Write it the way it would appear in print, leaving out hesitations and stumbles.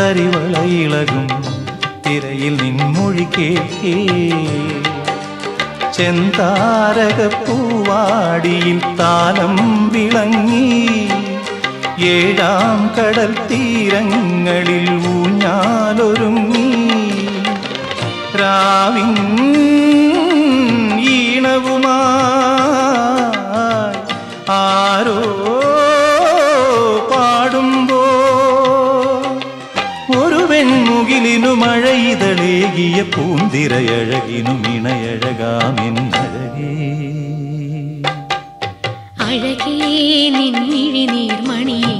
തരിവളയിളകും തിരയിൽ നിൻമൊഴി കേൾക്കേ ചെന്താരകപ്പൂവാടിയിൽ താലം വിളങ്ങി ഏഴാം കടൽ തീരങ്ങളിൽ ഊഞ്ഞാലൊരുങ്ങി രാവിൻ ഈണവുമായി ആരോ പാടുമ്പോ ഒരു വെൺമുകിലിനു മഴയിതളേകിയ പൂന്തിരയഴകിനു ഇണയഴകാമെന്നഴകേ അഴകേ നിൻമിഴി നീർമണിയെ